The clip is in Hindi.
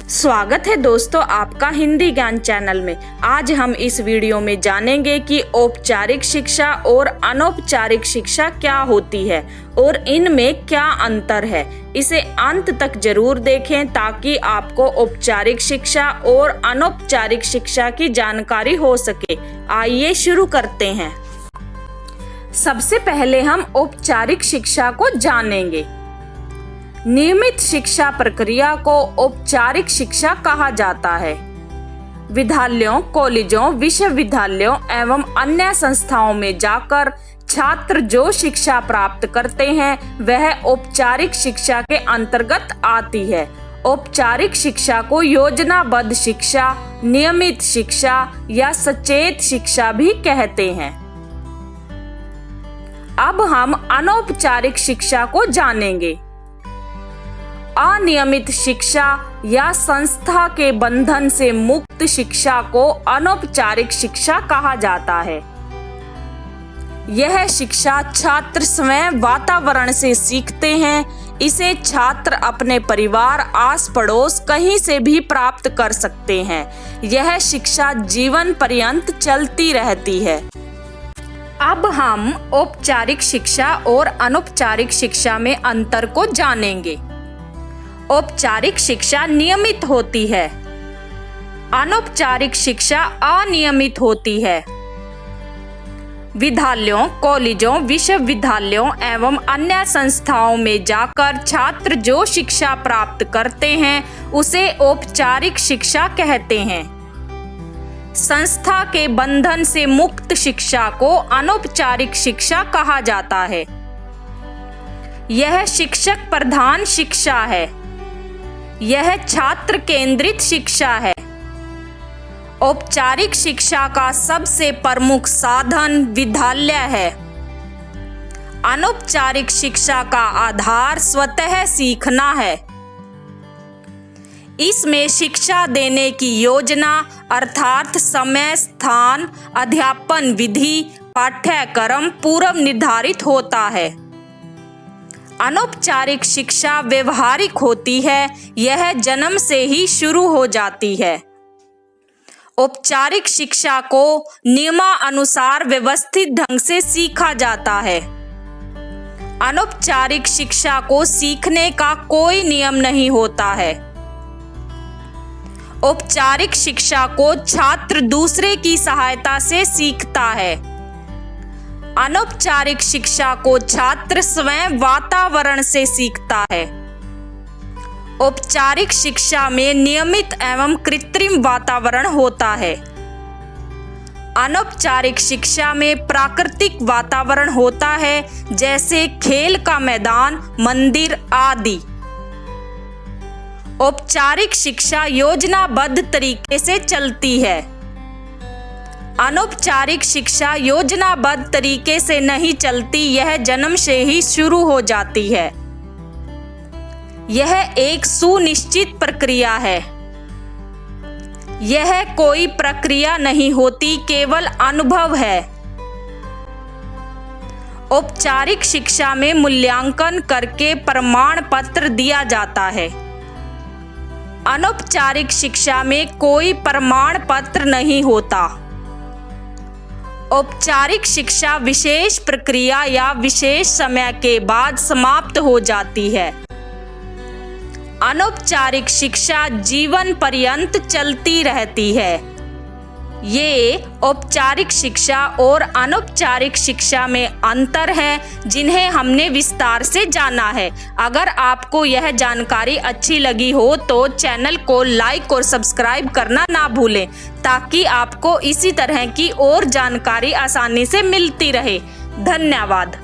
स्वागत है दोस्तों आपका हिंदी ज्ञान चैनल में। आज हम इस वीडियो में जानेंगे कि औपचारिक शिक्षा और अनौपचारिक शिक्षा क्या होती है और इनमें क्या अंतर है। इसे अंत तक जरूर देखें ताकि आपको औपचारिक शिक्षा और अनौपचारिक शिक्षा की जानकारी हो सके। आइए शुरू करते हैं। सबसे पहले हम औपचारिक शिक्षा को जानेंगे। नियमित शिक्षा प्रक्रिया को औपचारिक शिक्षा कहा जाता है। विद्यालयों, कॉलेजों, विश्वविद्यालयों एवं अन्य संस्थाओं में जाकर छात्र जो शिक्षा प्राप्त करते हैं वह औपचारिक शिक्षा के अंतर्गत आती है। औपचारिक शिक्षा को योजनाबद्ध शिक्षा, नियमित शिक्षा या सचेत शिक्षा भी कहते हैं। अब हम अनौपचारिक शिक्षा को जानेंगे। अनियमित शिक्षा या संस्था के बंधन से मुक्त शिक्षा को अनौपचारिक शिक्षा कहा जाता है। यह शिक्षा छात्र स्वयं वातावरण से सीखते हैं। इसे छात्र अपने परिवार, आस पड़ोस कहीं से भी प्राप्त कर सकते हैं। यह शिक्षा जीवन पर्यंत चलती रहती है। अब हम औपचारिक शिक्षा और अनौपचारिक शिक्षा में अंतर को जानेंगे। औपचारिक शिक्षा नियमित होती है, अनौपचारिक शिक्षा अनियमित होती है। विद्यालयों, कॉलेजों, विश्वविद्यालयों एवं अन्य संस्थाओं में जाकर छात्र जो शिक्षा प्राप्त करते हैं उसे औपचारिक शिक्षा कहते हैं। संस्था के बंधन से मुक्त शिक्षा को अनौपचारिक शिक्षा कहा जाता है। यह शिक्षक प्रधान शिक्षा है। यह छात्र केंद्रित शिक्षा है। औपचारिक शिक्षा का सबसे प्रमुख साधन विद्यालय है। अनौपचारिक शिक्षा का आधार स्वतः सीखना है। इसमें शिक्षा देने की योजना अर्थात समय, स्थान, अध्यापन विधि, पाठ्यक्रम पूर्व निर्धारित होता है। अनौपचारिक शिक्षा व्यवहारिक होती है। यह जन्म से ही शुरू हो जाती है। औपचारिक शिक्षा को नियमानुसार व्यवस्थित ढंग से सीखा जाता है। अनौपचारिक शिक्षा को सीखने का कोई नियम नहीं होता है। औपचारिक शिक्षा को छात्र दूसरे की सहायता से सीखता है। अनौपचारिक शिक्षा को छात्र स्वयं वातावरण से सीखता है। औपचारिक शिक्षा में नियमित एवं कृत्रिम वातावरण होता है। अनौपचारिक शिक्षा में प्राकृतिक वातावरण होता है जैसे खेल का मैदान, मंदिर आदि। औपचारिक शिक्षा योजनाबद्ध तरीके से चलती है। अनौपचारिक शिक्षा योजनाबद्ध तरीके से नहीं चलती, यह जन्म से ही शुरू हो जाती है। यह एक सुनिश्चित प्रक्रिया है। यह कोई प्रक्रिया नहीं होती, केवल अनुभव है। औपचारिक शिक्षा में मूल्यांकन करके प्रमाण पत्र दिया जाता है। अनौपचारिक शिक्षा में कोई प्रमाण पत्र नहीं होता। औपचारिक शिक्षा विशेष प्रक्रिया या विशेष समय के बाद समाप्त हो जाती है। अनौपचारिक शिक्षा जीवन पर्यंत चलती रहती है। ये औपचारिक शिक्षा और अनौपचारिक शिक्षा में अंतर है जिन्हें हमने विस्तार से जाना है। अगर आपको यह जानकारी अच्छी लगी हो तो चैनल को लाइक और सब्सक्राइब करना ना भूलें ताकि आपको इसी तरह की और जानकारी आसानी से मिलती रहे। धन्यवाद।